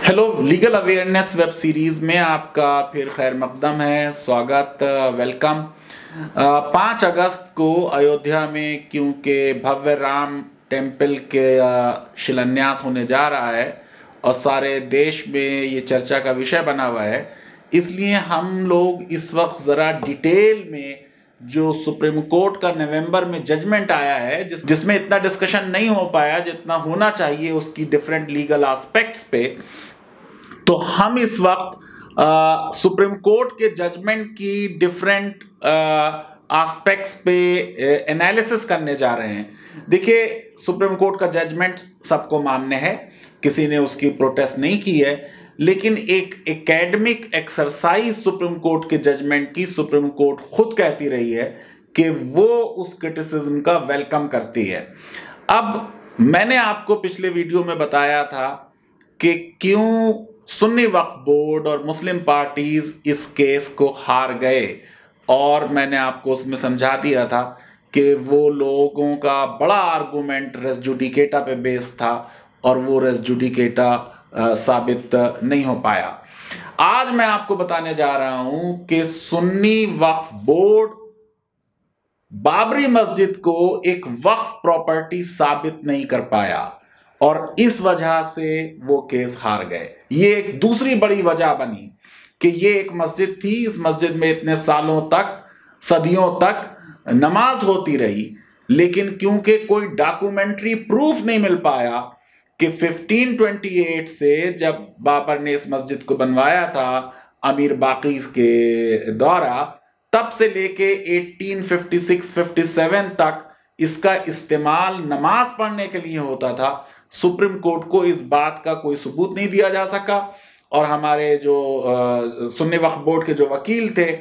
Hello, legal awareness web series में आपका फिर खैर मकदम है, स्वागत, वेलकम। 5 अगस्त को अयोध्या में क्योंकि भव्य राम टेम्पल के शिलान्यास होने जा रहा है और सारे देश में ये चर्चा का विषय बना हुआ है, इसलिए हम लोग इस वक्त ज़रा डिटेल में जो सुप्रीम कोर्ट का नवंबर में जजमेंट आया है, जिसमें इतना डिस्कशन नहीं हो पाया जितना होना चाहिए उसकी डिफरेंट लीगल एस्पेक्ट्स पे, तो हम इस वक्त सुप्रीम कोर्ट के जजमेंट की डिफरेंट एस्पेक्ट्स पे एनालिसिस करने जा रहे हैं। देखिए, सुप्रीम कोर्ट का जजमेंट सबको मान्य है, किसी ने उसकी प्रोटेस्ट नहीं की है, लेकिन एक एकेडमिक एक्सरसाइज सुप्रीम कोर्ट के जजमेंट की सुप्रीम कोर्ट खुद कहती रही है कि वो उस क्रिटिसिज्म का वेलकम करती है। अब मैंने आपको पिछले वीडियो में बताया था कि क्यों सुन्नी वक्फ बोर्ड और मुस्लिम पार्टीज इस केस को हार गए, और मैंने आपको उसमें समझा दिया था कि वो लोगों का बड़ा आर्गुमेंट रेस जुडिकेटा पे बेस था और वो रेस जुडिकेटा साबित नहीं हो पाया। आज मैं आपको बताने जा रहा हूं कि सुन्नी वक्फ बोर्ड बाबरी मस्जिद को एक वक्फ प्रॉपर्टी साबित नहीं कर पाया और इस वजह से वो केस हार गए। ये एक दूसरी बड़ी वजह बनी कि ये एक मस्जिद थी, इस मस्जिद में इतने सालों तक, सदियों तक नमाज होती रही, लेकिन क्योंकि कोई डॉक्यूमेंट्री प्रूफ नहीं मिल पाया कि 1528 से जब बाबर ने इस मस्जिद को बनवाया था अमीर बाकी के द्वारा, तब से लेके 1856-57 तक इसका इस्तेमाल नमाज पढ़ने के लिए होता था। सुप्रीम कोर्ट को इस बात का कोई सबूत नहीं दिया जा सका और हमारे जो सुन्नी वक्फ बोर्ड के जो वकील थे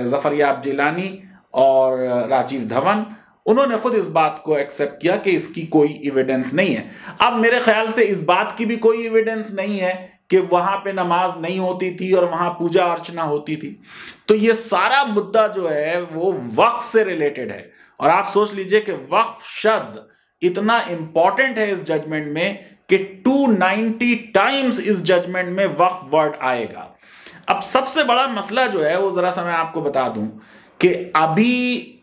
जफरयाब जिलानी और राजीव धवन, उन्होंने खुद इस बात को एक्सेप्ट किया कि इसकी कोई एविडेंस नहीं है। अब मेरे ख्याल से इस बात की भी कोई एविडेंस नहीं है कि वहां पे नमाज नहीं होती थी और वहां पूजा अर्चना होती थी। तो ये सारा मुद्दा जो है वो वक्फ से रिलेटेड है, और आप सोच लीजिए कि वक्फ शब्द इतना इंपॉर्टेंट है इस जजमेंट में कि 290 टाइम्स इस जजमेंट में वक्फ वर्ड आएगा। अब सबसे बड़ा मसला जो है वो जरा सा मैं आपको बता दूं कि अभी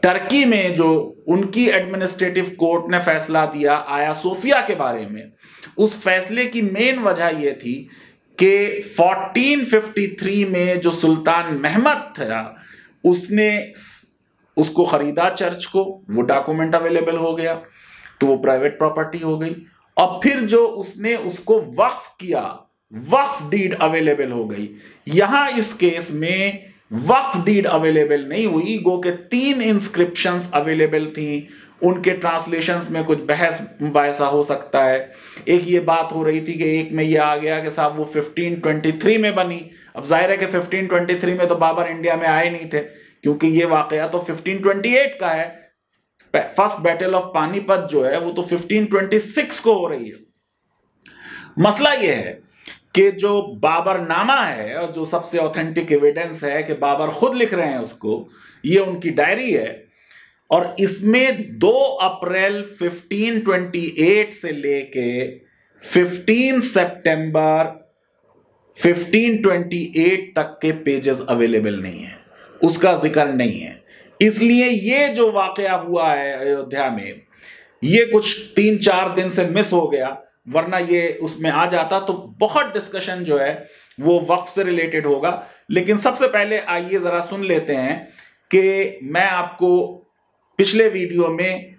टर्की में जो उनकी एडमिनिस्ट्रेटिव कोर्ट ने फैसला दिया आया सोफिया के बारे में, उस फैसले की मेन वजह यह थी कि 1453 में जो सुल्तान महमद था उसने उसको खरीदा चर्च को, वो डॉक्यूमेंट अवेलेबल हो गया, तो वो प्राइवेट प्रॉपर्टी हो गई। और फिर जो उसने उसको वक्फ किया, वक्फ डीड अवेलेबल हो गई। यहां इस केस में वक्फ डीड अवेलेबल नहीं हुई, गो के 3 इंस्क्रिप्शंस अवेलेबल थी, उनके ट्रांसलेशंस में कुछ बहस मुबाहिसा हो सकता है। एक ये बात हो रही थी कि एक में ये आ गया कि साहब वो 1523 में बनी। अब जाहिर है कि 1523 में तो बाबर इंडिया में आए नहीं थे, क्योंकि ये वाकया तो 1528 का है। फर्स्ट बैटल ऑफ पानीपत जो है वो तो 1526 को हो रही है। मसला ये है कि जो बाबरनामा है और जो सबसे ऑथेंटिक एविडेंस है कि बाबर खुद लिख रहे हैं उसको, ये उनकी डायरी है, और इसमें 2 अप्रैल 1528 से लेके 15 सितंबर 1528 तक के पेजेस अवेलेबल नहीं है, उसका जिक्र नहीं है। इसलिए ये जो वाकया हुआ है अयोध्या में, ये कुछ 3-4 दिन से मिस हो गया, वरना ये उसमें आ जाता तो बहुत डिस्कशन जो है वो वक्फ से रिलेटेड होगा। लेकिन सबसे पहले आइए जरा सुन लेते हैं कि मैं आपको पिछले वीडियो में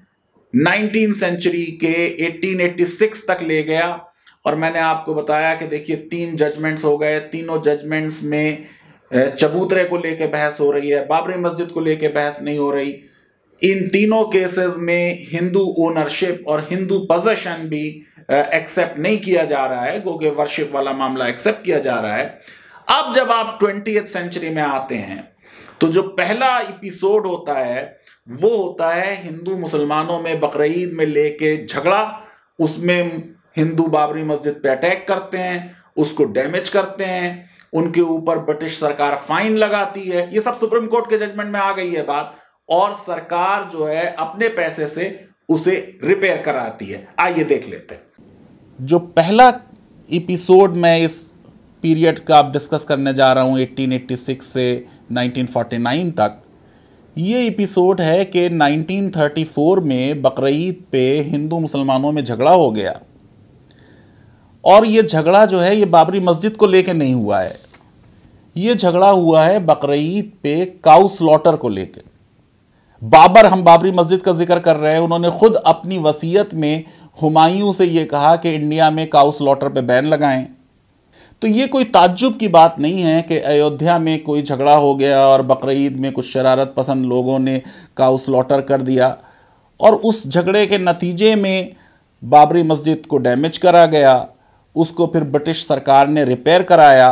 19th सेंचुरी के 1886 तक ले गया और मैंने आपको बताया कि देखिए 3 जजमेंट्स हो गए, तीनों जजमेंट्स में चबूतरे को लेके बहस हो रही है, बाबरी मस्जिद को लेके बहस नहीं हो रही। इन तीनों केसेस में हिंदू ओनरशिप और हिंदू पोजेशन भी एक्सेप्ट नहीं किया जा रहा है, क्योंकि वर्शिप वाला मामला एक्सेप्ट किया जा रहा है। अब जब आप 20th सेंचुरी में आते हैं तो जो पहला एपिसोड होता है वो होता है हिंदू मुसलमानों में बकरीद में लेके झगड़ा। उसमें हिंदू बाबरी मस्जिद पे अटैक करते हैं, उसको डैमेज करते हैं, उनके ऊपर ब्रिटिश सरकार फाइन लगाती है। ये सब सुप्रीम कोर्ट के जजमेंट में आ गई है बात, और सरकार जो है अपने पैसे से उसे रिपेयर कराती है। आइए देख लेते हैं। जो पहला एपिसोड मैं इस पीरियड का अब डिस्कस करने जा रहा हूँ 1886 से 1949 तक। ये एपिसोड है कि 1934 में बकरीद पे हिंदू मुसलमानों में झगड़ा हो गया, और ये झगड़ा जो है ये बाबरी मस्जिद को लेके नहीं हुआ है, ये झगड़ा हुआ है बकरीद पे काऊ स्लॉटर को लेके। हम बाबरी मस्जिद का जिक्र कर रहे हैं, उन्होंने खुद अपनी वसीयत में हुमायूं से ये कहा कि इंडिया में काऊ स्लॉटर पे बैन लगाएं। तो ये कोई ताज्जुब की बात नहीं है कि अयोध्या में कोई झगड़ा हो गया और बकरीद में कुछ शरारत पसंद लोगों ने काऊ स्लॉटर कर दिया, और उस झगड़े के नतीजे में बाबरी मस्जिद को डैमेज करा गया, उसको फिर ब्रिटिश सरकार ने रिपेयर कराया।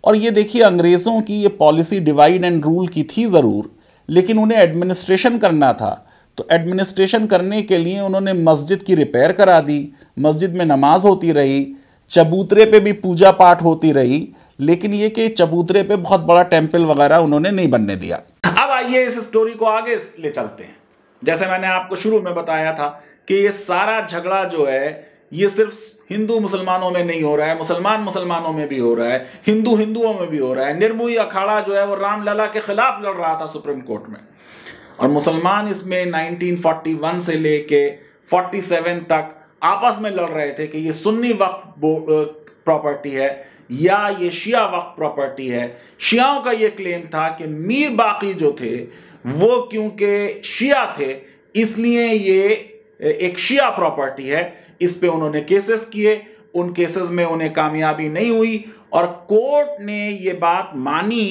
और ये देखिए, अंग्रेज़ों की ये पॉलिसी डिवाइड एंड रूल की थी ज़रूर, लेकिन उन्हें एडमिनिस्ट्रेशन करना था, तो एडमिनिस्ट्रेशन करने के लिए उन्होंने मस्जिद की रिपेयर करा दी, मस्जिद में नमाज होती रही, चबूतरे पे भी पूजा पाठ होती रही, लेकिन ये कि चबूतरे पे बहुत बड़ा टेम्पल वगैरह उन्होंने नहीं बनने दिया। अब आइए इस स्टोरी को आगे ले चलते हैं। जैसे मैंने आपको शुरू में बताया था कि ये सारा झगड़ा जो है ये सिर्फ हिंदू मुसलमानों में नहीं हो रहा है, मुसलमान मुसलमानों में भी हो रहा है, हिंदू हिंदुओं में भी हो रहा है। निर्मोही अखाड़ा जो है वो रामलला के खिलाफ लड़ रहा था सुप्रीम कोर्ट में, और मुसलमान इसमें 1941 से लेके 47 तक आपस में लड़ रहे थे कि ये सुन्नी वक्फ प्रॉपर्टी है या ये शिया वक्फ प्रॉपर्टी है। शियाओं का ये क्लेम था कि मीर बाकी जो थे वो क्योंकि शिया थे इसलिए ये एक शिया प्रॉपर्टी है। इस पे उन्होंने केसेस किए, उन केसेस में उन्हें कामयाबी नहीं हुई, और कोर्ट ने ये बात मानी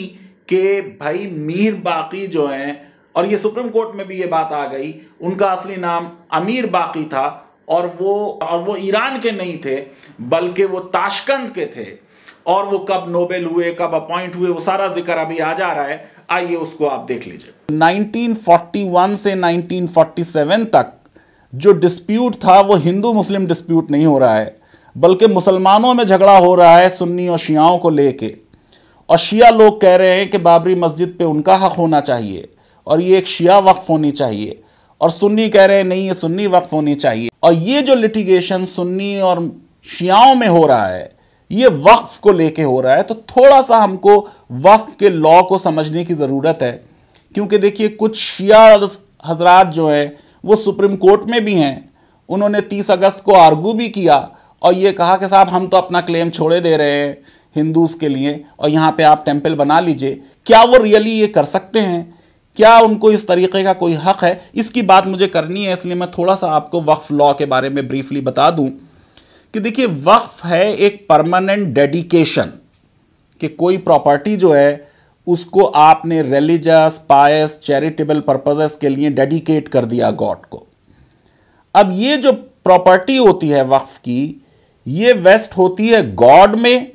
कि भाई मीर बाकी जो हैं, और ये सुप्रीम कोर्ट में भी ये बात आ गई, उनका असली नाम अमीर बाकी था, और वो ईरान के नहीं थे बल्कि वो ताशकंद के थे, और वो कब नोबेल हुए, कब अपॉइंट हुए, वो सारा जिक्र अभी आ जा रहा है। आइए उसको आप देख लीजिए। 1941 से 1947 तक जो डिस्प्यूट था वो हिंदू मुस्लिम डिस्प्यूट नहीं हो रहा है, बल्कि मुसलमानों में झगड़ा हो रहा है सुन्नी और शियाओं को लेके। और शिया लोग कह रहे हैं कि बाबरी मस्जिद पे उनका हक होना चाहिए और ये एक शिया वक्फ होनी चाहिए, और सुन्नी कह रहे हैं नहीं ये सुन्नी वक्फ होनी चाहिए। और ये जो लिटिगेशन सुन्नी और शियाओं में हो रहा है ये वक्फ को लेके हो रहा है। तो थोड़ा सा हमको वक्फ के लॉ को समझने की ज़रूरत है, क्योंकि देखिए कुछ शिया हजरात जो है वो सुप्रीम कोर्ट में भी हैं, उन्होंने 30 अगस्त को आर्गू भी किया और ये कहा कि साहब हम तो अपना क्लेम छोड़े दे रहे हैं हिंदूज के लिए और यहाँ पे आप टेम्पल बना लीजिए। क्या वो रियली ये कर सकते हैं? क्या उनको इस तरीके का कोई हक है? इसकी बात मुझे करनी है, इसलिए मैं थोड़ा सा आपको वक्फ लॉ के बारे में ब्रीफली बता दूं कि देखिए वक्फ है एक परमानेंट डेडिकेशन, कि कोई प्रॉपर्टी जो है उसको आपने रिलीजियस पायस चैरिटेबल पर्पसेस के लिए डेडिकेट कर दिया गॉड को। अब ये जो प्रॉपर्टी होती है वक्फ की, ये वेस्ट होती है गॉड में,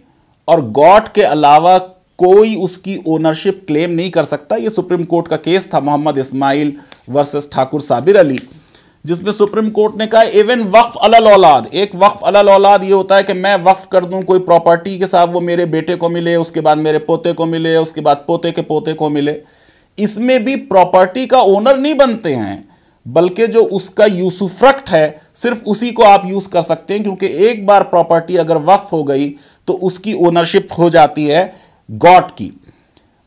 और गॉड के अलावा कोई उसकी ओनरशिप क्लेम नहीं कर सकता। ये सुप्रीम कोर्ट का केस था मोहम्मद इस्माइल वर्सेस ठाकुर साबिर अली, जिसमें सुप्रीम कोर्ट ने कहा इवन वक्फ अलल औलाद, एक वक्फ अलल औलाद ये होता है कि मैं वक्फ कर दूं कोई प्रॉपर्टी के साथ, वो मेरे बेटे को मिले, उसके बाद मेरे पोते को मिले, उसके बाद पोते के पोते को मिले। इसमें भी प्रॉपर्टी का ओनर नहीं बनते हैं, बल्कि जो उसका यूसुफ्रक्ट है सिर्फ उसी को आप यूज कर सकते हैं, क्योंकि एक बार प्रॉपर्टी अगर वक्फ हो गई तो उसकी ओनरशिप हो जाती है गॉड की।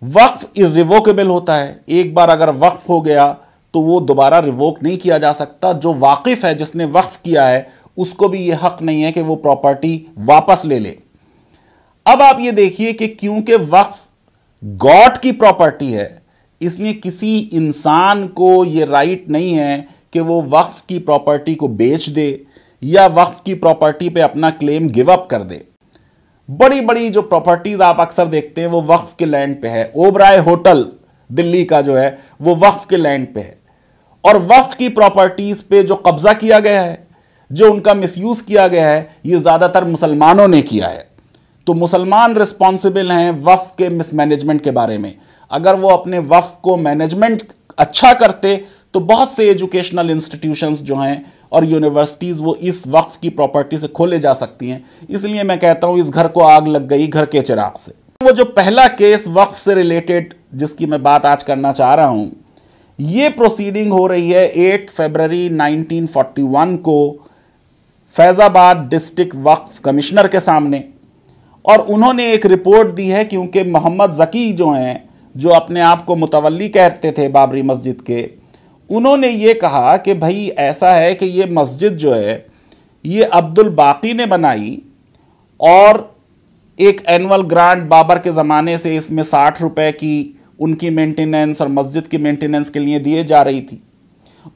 वक्फ इर्रिवोकेबल होता है, एक बार अगर वक्फ हो गया तो वो दोबारा रिवोक नहीं किया जा सकता। जो वाकिफ है, जिसने वक्फ किया है, उसको भी ये हक नहीं है कि वो प्रॉपर्टी वापस ले ले। अब आप ये देखिए कि क्योंकि वक्फ गॉड की प्रॉपर्टी है, इसलिए किसी इंसान को ये राइट नहीं है कि वो वक्फ की प्रॉपर्टी को बेच दे या वक्फ की प्रॉपर्टी पे अपना क्लेम गिव अप कर दे। बड़ी बड़ी जो प्रॉपर्टीज आप अक्सर देखते हैं वो वक्फ के लैंड पे है। ओबराय होटल दिल्ली का जो है वो वक्फ के लैंड पे है, और वक्फ की प्रॉपर्टीज पे जो कब्जा किया गया है, जो उनका मिसयूज किया गया है, ये ज्यादातर मुसलमानों ने किया है। तो मुसलमान रिस्पॉन्सिबल हैं वक्फ के मिसमैनेजमेंट के बारे में। अगर वो अपने वक्फ को मैनेजमेंट अच्छा करते तो बहुत से एजुकेशनल इंस्टीट्यूशंस जो हैं और यूनिवर्सिटीज़ वो इस वक्फ की प्रॉपर्टी से खोले जा सकती हैं। इसलिए मैं कहता हूँ इस घर को आग लग गई घर के चिराग से। वो जो पहला केस वक्फ से रिलेटेड जिसकी मैं बात आज करना चाह रहा हूँ, ये प्रोसीडिंग हो रही है 8 फरवरी 1941 को फैज़ाबाद डिस्ट्रिक्ट वक्फ कमिश्नर के सामने, और उन्होंने एक रिपोर्ट दी है क्योंकि मोहम्मद ज़की जो हैं, जो अपने आप को मुतवल्ली कहते थे बाबरी मस्जिद के, उन्होंने ये कहा कि भाई ऐसा है कि ये मस्जिद जो है ये अब्दुल बाकी ने बनाई और एक एनुअल ग्रांट बाबर के ज़माने से इसमें 60 रुपए की उनकी मेंटेनेंस और मस्जिद की मेंटेनेंस के लिए दिए जा रही थी।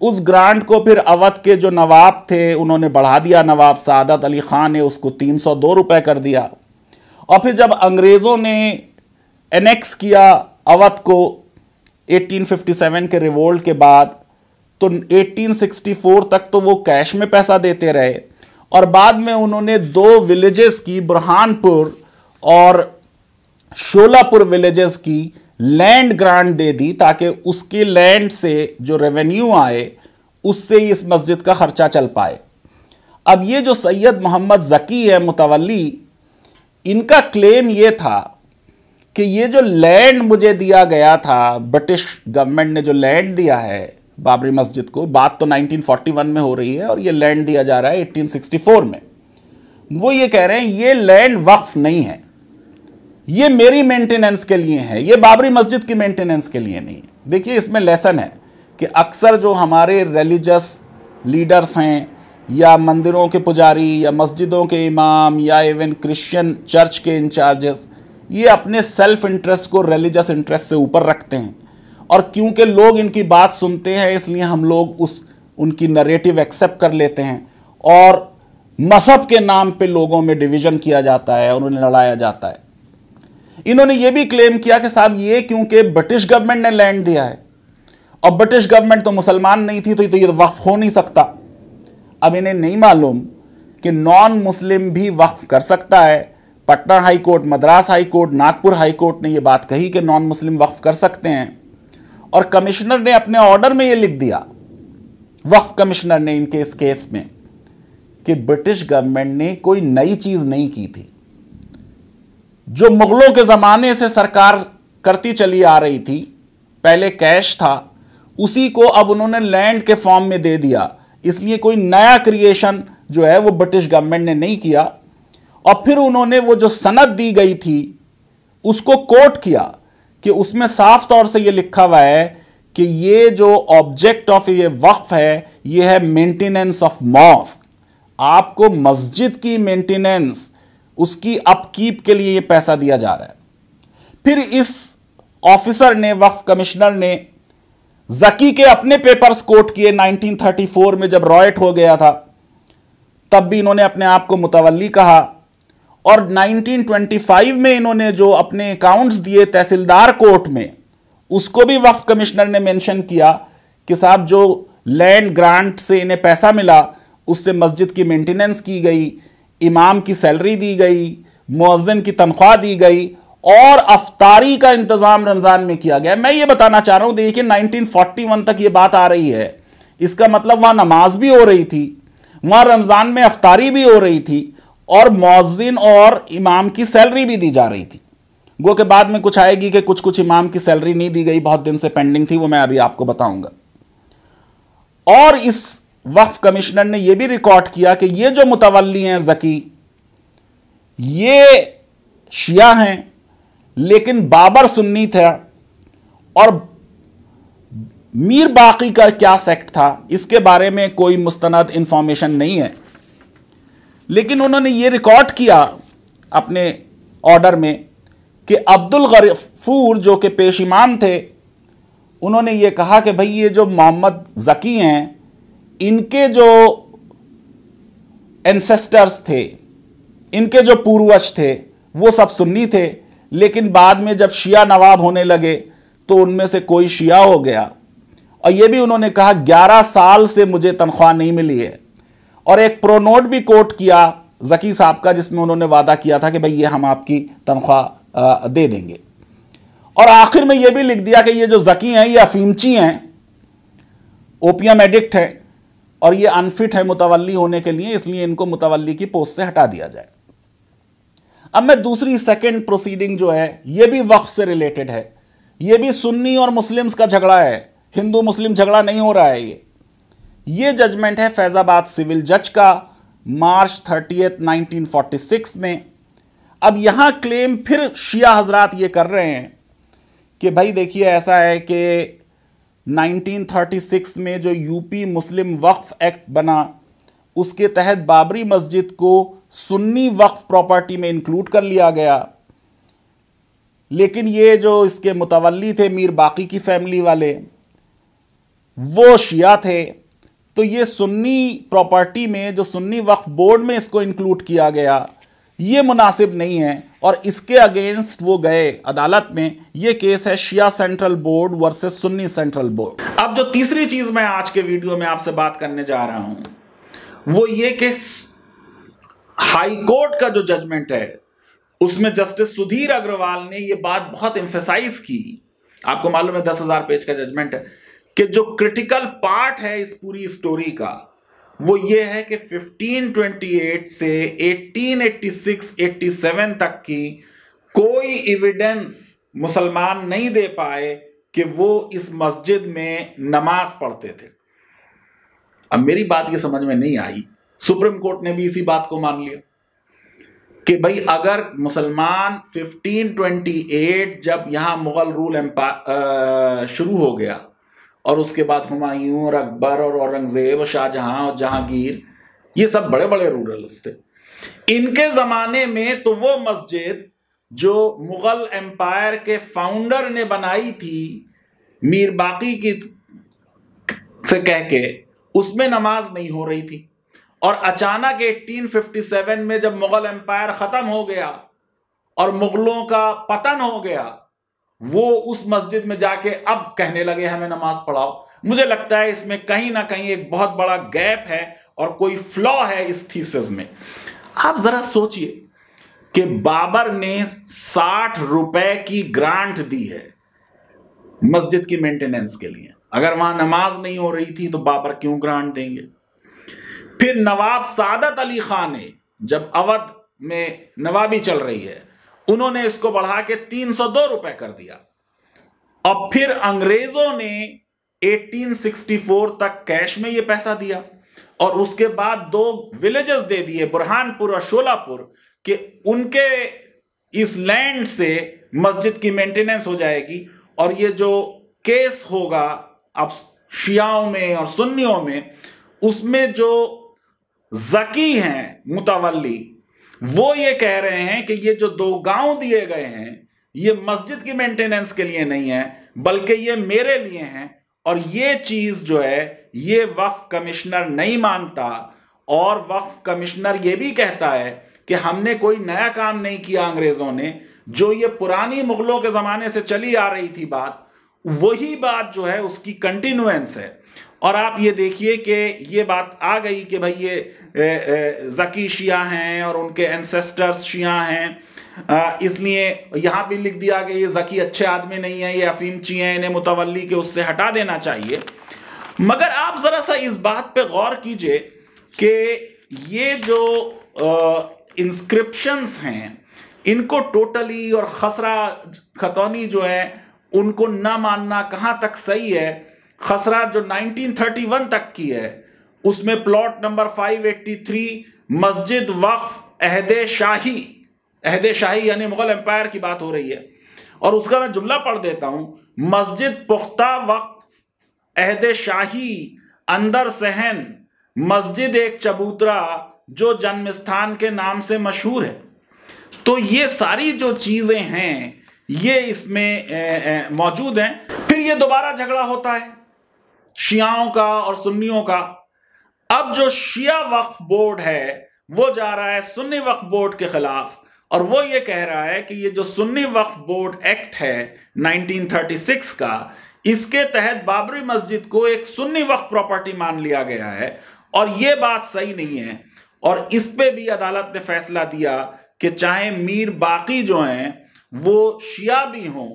उस ग्रांट को फिर अवध के जो नवाब थे उन्होंने बढ़ा दिया, नवाब सादत अली ख़ान ने उसको 302 रुपये कर दिया। और फिर जब अंग्रेज़ों ने एनेक्स किया अवध को 1857 के रिवोल्ट के बाद, तो 1864 तक तो वो कैश में पैसा देते रहे, और बाद में उन्होंने 2 विलेजेस की, बुरहानपुर और शोलापुर विलेजेस की लैंड ग्रांट दे दी ताकि उसकी लैंड से जो रेवेन्यू आए उससे इस मस्जिद का खर्चा चल पाए। अब ये जो सैयद मोहम्मद ज़की है मुतवल्ली, इनका क्लेम ये था कि ये जो लैंड मुझे दिया गया था, ब्रिटिश गवर्नमेंट ने जो लैंड दिया है बाबरी मस्जिद को, बात तो 1941 में हो रही है और ये लैंड दिया जा रहा है 1864 में, वो ये कह रहे हैं ये लैंड वक्फ नहीं है, ये मेरी मेंटेनेंस के लिए है, ये बाबरी मस्जिद की मेंटेनेंस के लिए नहीं है। देखिए इसमें लेसन है कि अक्सर जो हमारे रिलीजियस लीडर्स हैं या मंदिरों के पुजारी या मस्जिदों के इमाम या इवन क्रिश्चियन चर्च के इंचार्जेस, ये अपने सेल्फ इंटरेस्ट को रिलीजियस इंटरेस्ट से ऊपर रखते हैं, और क्योंकि लोग इनकी बात सुनते हैं इसलिए हम लोग उनकी नरेटिव एक्सेप्ट कर लेते हैं, और मजहब के नाम पे लोगों में डिवीज़न किया जाता है और उन्हें लड़ाया जाता है। इन्होंने ये भी क्लेम किया कि साहब ये क्योंकि ब्रिटिश गवर्नमेंट ने लैंड दिया है, और ब्रिटिश गवर्नमेंट तो मुसलमान नहीं थी, तो ये वक्फ हो नहीं सकता। अब इन्हें नहीं मालूम कि नॉन मुस्लिम भी वक्फ कर सकता है। Patna high court, Madras high court, Nagpur high court ने ये बात कही कि नॉन मुस्लिम वक्फ कर सकते हैं, और कमिश्नर ने अपने ऑर्डर में ये लिख दिया, वक्फ कमिश्नर ने इनके इस केस में, कि ब्रिटिश गवर्नमेंट ने कोई नई चीज़ नहीं की थी। जो मुगलों के ज़माने से सरकार करती चली आ रही थी, पहले कैश था, उसी को अब उन्होंने लैंड के फॉर्म में दे दिया, इसलिए कोई नया क्रिएशन जो है वो ब्रिटिश गवर्नमेंट ने नहीं किया। और फिर उन्होंने वो जो सनद दी गई थी उसको कोट किया कि उसमें साफ तौर से ये लिखा हुआ है कि ये जो ऑब्जेक्ट ऑफ ये वक्फ है ये है मेंटेनेंस ऑफ मॉस्क। आपको मस्जिद की मेंटेनेंस, उसकी अपकीप के लिए ये पैसा दिया जा रहा है। फिर इस ऑफिसर ने, वक्फ कमिश्नर ने, ज़की के अपने पेपर्स कोट किए 1934 में जब रॉयट हो गया था, तब भी इन्होंने अपने आप को मुतवल्ली कहा, और 1925 में इन्होंने जो अपने अकाउंट्स दिए तहसीलदार कोर्ट में, उसको भी वक्फ कमिश्नर ने मेंशन किया कि साहब जो लैंड ग्रांट से इन्हें पैसा मिला उससे मस्जिद की मेंटेनेंस की गई, इमाम की सैलरी दी गई, मुअज्जिन की तनख्वाह दी गई, और अफ्तारी का इंतज़ाम रमज़ान में किया गया। मैं ये बताना चाह रहा हूँ, देखिए 1941 तक ये बात आ रही है, इसका मतलब वहाँ नमाज भी हो रही थी, वहाँ रमज़ान में अफ्तारी भी हो रही थी, और मुअज्जिन और इमाम की सैलरी भी दी जा रही थी। गो के बाद में कुछ आएगी कि कुछ कुछ इमाम की सैलरी नहीं दी गई, बहुत दिन से पेंडिंग थी, वो मैं अभी आपको बताऊंगा। और इस वक्फ कमिश्नर ने यह भी रिकॉर्ड किया कि ये जो मुतवल्ली हैं ज़की, ये शिया हैं, लेकिन बाबर सुन्नी था, और मीर बाकी का क्या सेक्ट था इसके बारे में कोई मुस्तनद इंफॉर्मेशन नहीं है। लेकिन उन्होंने ये रिकॉर्ड किया अपने ऑर्डर में कि अब्दुल गफूर जो कि पेश इमाम थे, उन्होंने ये कहा कि भाई ये जो मोहम्मद ज़की हैं, इनके जो एंसेस्टर्स थे, इनके जो पूर्वज थे, वो सब सुन्नी थे, लेकिन बाद में जब शिया नवाब होने लगे तो उनमें से कोई शिया हो गया। और ये भी उन्होंने कहा 11 साल से मुझे तनख्वाह नहीं मिली है, और एक प्रोनोट भी कोट किया ज़की साहब का जिसमें उन्होंने वादा किया था कि भाई ये हम आपकी तनख्वाह दे देंगे। और आखिर में ये भी लिख दिया कि ये जो ज़की हैं ये अफीमची हैं, ओपियम एडिक्ट है, और ये अनफिट है मुतवल्ली होने के लिए, इसलिए इनको मुतवल्ली की पोस्ट से हटा दिया जाए। अब मैं दूसरी सेकंड प्रोसीडिंग जो है ये भी वक्फ से रिलेटेड है, ये भी सुन्नी और मुस्लिम्स का झगड़ा है, हिंदू मुस्लिम झगड़ा नहीं हो रहा है। ये जजमेंट है फैज़ाबाद सिविल जज का, मार्च 30, 1946 में। अब यहां क्लेम फिर शिया हजरात ये कर रहे हैं कि भाई देखिए ऐसा है कि 1936 में जो यूपी मुस्लिम वक्फ एक्ट बना, उसके तहत बाबरी मस्जिद को सुन्नी वक्फ प्रॉपर्टी में इंक्लूड कर लिया गया, लेकिन ये जो इसके मुतवल्ली थे मीर बाकी की फैमिली वाले, वो शिया थे, तो ये सुन्नी प्रॉपर्टी में जो सुन्नी वक्फ बोर्ड में इसको इंक्लूड किया गया, ये मुनासिब नहीं है और इसके अगेंस्ट वो गए अदालत में। ये केस है Shia central board versus Sunni central board. अब जो तीसरी चीज मैं आज के वीडियो में आपसे बात करने जा रहा हूं वो ये कि हाई कोर्ट का जो जजमेंट है उसमें जस्टिस सुधीर अग्रवाल ने ये बात बहुत एम्फेसाइज की, आपको मालूम है 10,000 पेज का जजमेंट है, कि जो क्रिटिकल पार्ट है इस पूरी स्टोरी का वो ये है कि 1528 से 1886-87 तक की कोई एविडेंस मुसलमान नहीं दे पाए कि वो इस मस्जिद में नमाज पढ़ते थे। अब मेरी बात ये समझ में नहीं आई, सुप्रीम कोर्ट ने भी इसी बात को मान लिया कि भाई अगर मुसलमान 1528 जब यहां मुगल रूल एम्पायर शुरू हो गया और उसके बाद हुमायूं और अकबर और औरंगजेब और शाहजहां और जहांगीर, ये सब बड़े बड़े रूलर्स थे, इनके जमाने में तो वो मस्जिद जो मुगल एम्पायर के फाउंडर ने बनाई थी मीर बाकी की से कह के, उसमें नमाज नहीं हो रही थी। और अचानक 1857 में जब मुगल एम्पायर खत्म हो गया और मुगलों का पतन हो गया, वो उस मस्जिद में जाके अब कहने लगे हमें नमाज पढ़ाओ। मुझे लगता है इसमें कहीं ना कहीं एक बहुत बड़ा गैप है और कोई फ्लॉ है इस थीसिस में। आप जरा सोचिए कि बाबर ने 60 रुपए की ग्रांट दी है मस्जिद की मेंटेनेंस के लिए। अगर वहां नमाज नहीं हो रही थी तो बाबर क्यों ग्रांट देंगे? फिर नवाब सादत अली खान ने, जब अवध में नवाबी चल रही है, उन्होंने इसको बढ़ा के 302 रुपए कर दिया। और फिर अंग्रेजों ने 1864 तक कैश में ये पैसा दिया और उसके बाद 2 विलेजेस दे दिए, बुरहानपुर और शोलापुर, कि उनके इस लैंड से मस्जिद की मेंटेनेंस हो जाएगी और ये जो केस होगा अब शियाओं में और सुन्नियों में, उसमें जो जकी हैं मुतवल्ली, वो ये कह रहे हैं कि ये जो 2 गांव दिए गए हैं ये मस्जिद की मेंटेनेंस के लिए नहीं है बल्कि ये मेरे लिए हैं। और ये चीज जो है ये वक्फ कमिश्नर नहीं मानता और वक्फ कमिश्नर ये भी कहता है कि हमने कोई नया काम नहीं किया अंग्रेजों ने, जो ये पुरानी मुगलों के जमाने से चली आ रही थी बात, वही बात जो है उसकी कंटिन्यूएंस है। और आप ये देखिए कि ये बात आ गई कि भाई ये जकी शिया हैं और उनके एंसेस्टर्स शिया हैं, इसलिए यहाँ भी लिख दिया कि ये जकी अच्छे आदमी नहीं है, ये अफीमची हैं, इन्हें मुतवल्ली के उससे हटा देना चाहिए। मगर आप ज़रा सा इस बात पे गौर कीजिए कि ये जो इंस्क्रिप्शंस हैं इनको टोटली और खसरा खतौनी जो है उनको ना मानना कहाँ तक सही है। खसरा जो 1931 तक की है उसमें प्लॉट नंबर 583 मस्जिद वक्फ अहदे शाही यानी मुगल एम्पायर की बात हो रही है और उसका मैं जुमला पढ़ देता हूं, मस्जिद पुख्ता वक्फ अहदे शाही अंदर सहन मस्जिद एक चबूतरा जो जन्म स्थान के नाम से मशहूर है। तो ये सारी जो चीजें हैं ये इसमें मौजूद हैं। फिर ये दोबारा झगड़ा होता है शियाओं का और सुन्नियों का। अब जो शिया वक्फ बोर्ड है वो जा रहा है सुन्नी वक्फ बोर्ड के खिलाफ और वो ये कह रहा है कि ये जो सुन्नी वक्फ बोर्ड एक्ट है 1936 का, इसके तहत बाबरी मस्जिद को एक सुन्नी वक्फ प्रॉपर्टी मान लिया गया है और ये बात सही नहीं है। और इस पे भी अदालत ने फैसला दिया कि चाहे मीर बाकी जो हैं वो शिया भी हों,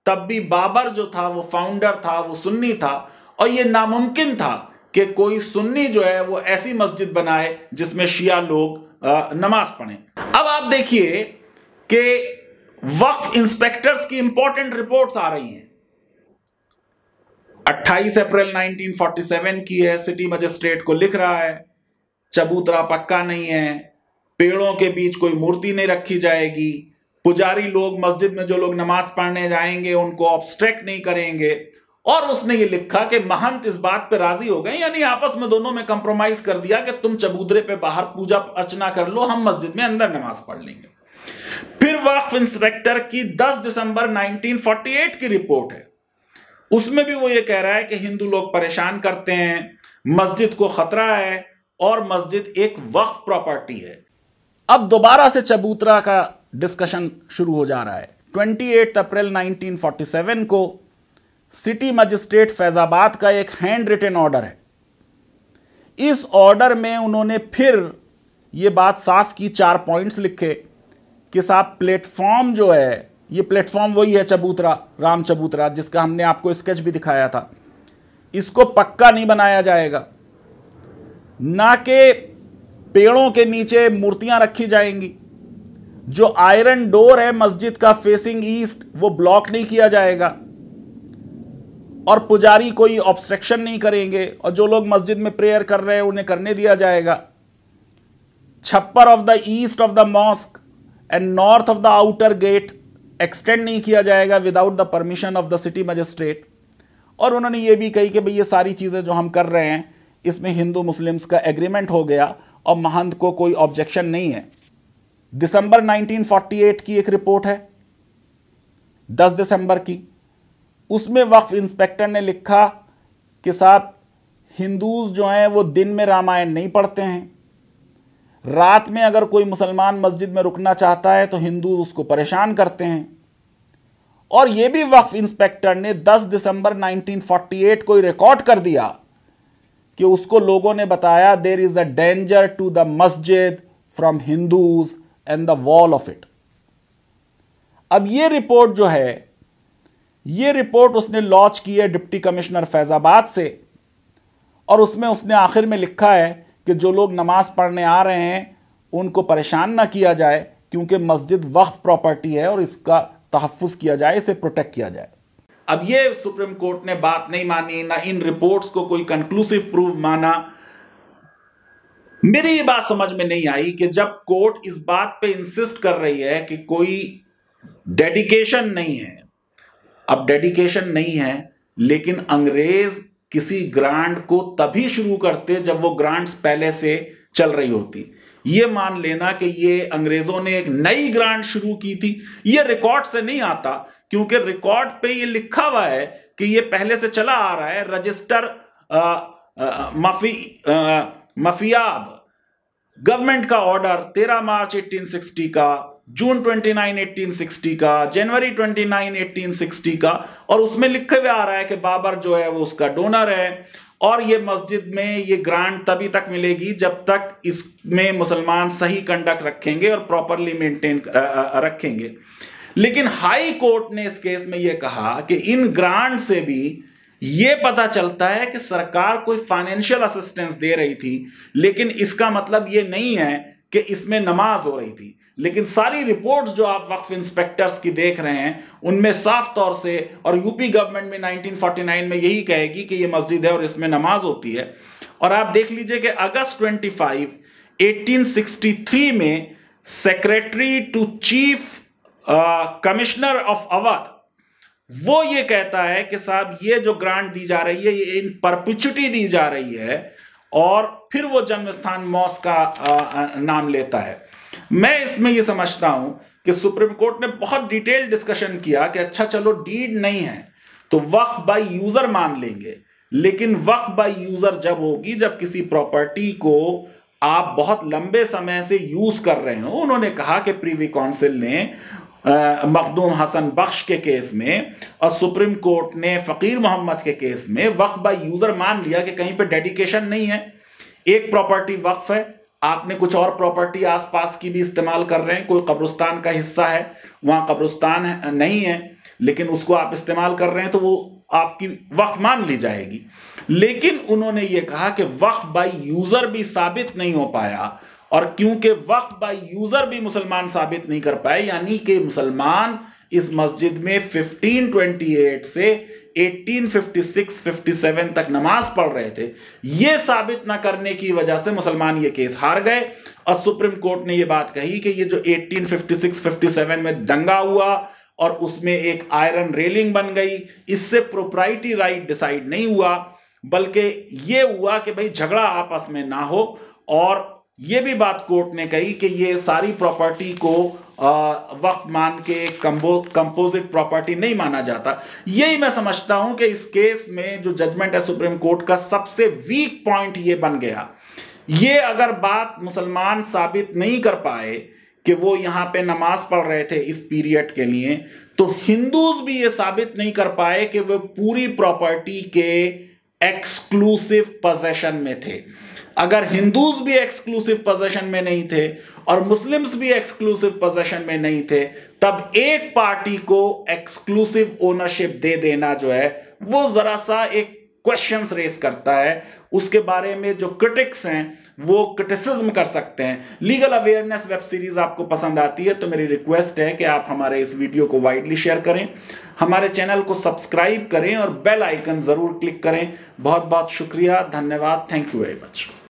तब भी बाबर जो था वो फाउंडर था, वो सुन्नी था और ये नामुमकिन था कि कोई सुन्नी जो है वो ऐसी मस्जिद बनाए जिसमें शिया लोग नमाज पढ़ें। अब आप देखिए कि वक्फ इंस्पेक्टर्स की इंपॉर्टेंट रिपोर्ट्स आ रही हैं। 28 अप्रैल 1947 की है, सिटी मजिस्ट्रेट को लिख रहा है चबूतरा पक्का नहीं है, पेड़ों के बीच कोई मूर्ति नहीं रखी जाएगी, पुजारी लोग मस्जिद में जो लोग नमाज पढ़ने जाएंगे उनको ऑब्स्ट्रैक्ट नहीं करेंगे। और उसने ये लिखा कि महंत इस बात पे राजी हो गए, यानी आपस में दोनों में कंप्रोमाइज कर दिया कि तुम चबूतरे पे बाहर पूजा अर्चना कर लो, हम मस्जिद में अंदर नमाज पढ़ लेंगे। फिर वक्फ इंस्पेक्टर की 10 दिसंबर 1948 की रिपोर्ट है, उसमें भी वो ये कह रहा है कि हिंदू लोग परेशान करते हैं, मस्जिद को खतरा है और मस्जिद एक वक्फ प्रॉपर्टी है। अब दोबारा से चबूतरा का डिस्कशन शुरू हो जा रहा है। 28 अप्रैल 1947 को सिटी मजिस्ट्रेट फैजाबाद का एक हैंड रिटन ऑर्डर है। इस ऑर्डर में उन्होंने फिर ये बात साफ की, 4 पॉइंट्स लिखे कि साहब प्लेटफॉर्म जो है, ये प्लेटफॉर्म वही है चबूतरा, राम चबूतरा, जिसका हमने आपको स्केच भी दिखाया था, इसको पक्का नहीं बनाया जाएगा, ना कि पेड़ों के नीचे मूर्तियां रखी जाएंगी, जो आयरन डोर है मस्जिद का फेसिंग ईस्ट वो ब्लॉक नहीं किया जाएगा, और पुजारी कोई ऑब्स्ट्रक्शन नहीं करेंगे, और जो लोग मस्जिद में प्रेयर कर रहे हैं उन्हें करने दिया जाएगा। छप्पर of the east of the mosque and north of the outer gate extend नहीं किया जाएगा without the permission of the city magistrate. और उन्होंने ये भी कही कि भाई ये सारी चीज़ें जो हम कर रहे हैं इसमें हिंदू मुस्लिम्स का एग्रीमेंट हो गया और महंत को कोई ऑब्जेक्शन नहीं है। दिसंबर 1948 की एक रिपोर्ट है, 10 दिसंबर की, उसमें वक्फ इंस्पेक्टर ने लिखा कि साहब हिंदूज जो हैं वो दिन में रामायण नहीं पढ़ते हैं, रात में अगर कोई मुसलमान मस्जिद में रुकना चाहता है तो हिंदू उसको परेशान करते हैं। और यह भी वक्फ इंस्पेक्टर ने 10 दिसंबर 1948 को रिकॉर्ड कर दिया कि उसको लोगों ने बताया there is a danger to the मस्जिद from Hindus and the wall of it. अब ये रिपोर्ट जो है, ये रिपोर्ट उसने लॉन्च की है डिप्टी कमिश्नर फैजाबाद से, और उसमें उसने आखिर में लिखा है कि जो लोग नमाज पढ़ने आ रहे हैं उनको परेशान ना किया जाए, क्योंकि मस्जिद वक्फ प्रॉपर्टी है और इसका तहफ़्फ़ुज़ किया जाए, इसे प्रोटेक्ट किया जाए। अब ये सुप्रीम कोर्ट ने बात नहीं मानी, ना इन रिपोर्ट्स को कोई कंक्लूसिव प्रूफ माना। मेरी ये बात समझ में नहीं आई कि जब कोर्ट इस बात पे इंसिस्ट कर रही है कि कोई डेडिकेशन नहीं है, अब डेडिकेशन नहीं है, लेकिन अंग्रेज किसी ग्रांट को तभी शुरू करते जब वो ग्रांट्स पहले से चल रही होती। ये मान लेना कि ये अंग्रेजों ने एक नई ग्रांट शुरू की थी, ये रिकॉर्ड से नहीं आता, क्योंकि रिकॉर्ड पे ये लिखा हुआ है कि ये पहले से चला आ रहा है। रजिस्टर मफियाब गवर्नमेंट का ऑर्डर 13 मार्च 1860 का, जून 29 1860 का, जनवरी 29 1860 का, और उसमें लिखे हुए आ रहा है कि बाबर जो है वो उसका डोनर है, और ये मस्जिद में ये ग्रांट तभी तक मिलेगी जब तक इसमें मुसलमान सही कंडक्ट रखेंगे और प्रॉपरली मेंटेन रखेंगे। लेकिन हाई कोर्ट ने इस केस में ये कहा कि इन ग्रांट से भी ये पता चलता है कि सरकार कोई फाइनेंशियल असिस्टेंस दे रही थी, लेकिन इसका मतलब ये नहीं है कि इसमें नमाज हो रही थी। लेकिन सारी रिपोर्ट्स जो आप वक्फ इंस्पेक्टर्स की देख रहे हैं उनमें साफ तौर से, और यूपी गवर्नमेंट में 1949 में यही कहेगी कि ये मस्जिद है और इसमें नमाज होती है। और आप देख लीजिए कि अगस्त 25 1863 में secretary to chief commissioner of Awadh वो ये कहता है कि साहब ये जो ग्रांट दी जा रही है ये इन परपिचुटी दी जा रही है, और फिर वो जन्म स्थान मॉस्क का नाम लेता है। मैं इसमें ये समझता हूं कि सुप्रीम कोर्ट ने बहुत डिटेल डिस्कशन किया कि अच्छा चलो डीड नहीं है तो वक्फ बाय यूजर मान लेंगे, लेकिन वक्फ बाय यूजर जब होगी जब किसी प्रॉपर्टी को आप बहुत लंबे समय से यूज कर रहे हो। उन्होंने कहा कि प्रीवी काउंसिल ने मखदूम हसन बख्श के केस में और सुप्रीम कोर्ट ने फकीर मोहम्मद के केस में वक्फ बाय यूजर मान लिया कि कहीं पे डेडिकेशन नहीं है, एक प्रॉपर्टी वक्फ है, आपने कुछ और प्रॉपर्टी आसपास की भी इस्तेमाल कर रहे हैं, कोई कब्रिस्तान का हिस्सा है, वहां कब्रिस्तान नहीं है लेकिन उसको आप इस्तेमाल कर रहे हैं तो वो आपकी वक्फ मान ली जाएगी। लेकिन उन्होंने ये कहा कि वक्फ बाय यूजर भी साबित नहीं हो पाया, और क्योंकि वक्फ बाय यूजर भी मुसलमान साबित नहीं कर पाए, यानी कि मुसलमान इस मस्जिद में 1528 से 1856-57 तक नमाज पढ़ रहे थे, यह साबित ना करने की वजह से मुसलमान ये केस हार गए। और सुप्रीम कोर्ट ने यह बात कही कि ये जो 1856-57 में दंगा हुआ और उसमें एक आयरन रेलिंग बन गई, इससे प्रोप्राइटी राइट डिसाइड नहीं हुआ, बल्कि यह हुआ कि भाई झगड़ा आपस में ना हो। और यह भी बात कोर्ट ने कही कि ये सारी प्रॉपर्टी को वक्फ मान के कंपोजिट प्रॉपर्टी नहीं माना जाता। यही मैं समझता हूं कि इस केस में जो जजमेंट है सुप्रीम कोर्ट का, सबसे वीक पॉइंट ये बन गया। ये अगर बात मुसलमान साबित नहीं कर पाए कि वो यहां पे नमाज पढ़ रहे थे इस पीरियड के लिए, तो हिंदूज भी ये साबित नहीं कर पाए कि वो पूरी प्रॉपर्टी के एक्सक्लूसिव पोजेशन में थे। अगर हिंदूज भी एक्सक्लूसिव पोजेशन में नहीं थे और मुस्लिम्स भी एक्सक्लूसिव पोजेशन में नहीं थे, तब एक पार्टी को एक्सक्लूसिव ओनरशिप दे देना जो है वो जरा सा एक क्वेश्चंस रेस करता है। उसके बारे में जो क्रिटिक्स हैं वो क्रिटिसिज्म कर सकते हैं। लीगल अवेयरनेस वेब सीरीज आपको पसंद आती है तो मेरी रिक्वेस्ट है कि आप हमारे इस वीडियो को वाइडली शेयर करें, हमारे चैनल को सब्सक्राइब करें और बेल आइकन जरूर क्लिक करें। बहुत बहुत शुक्रिया, धन्यवाद, थैंक यू वेरी मच।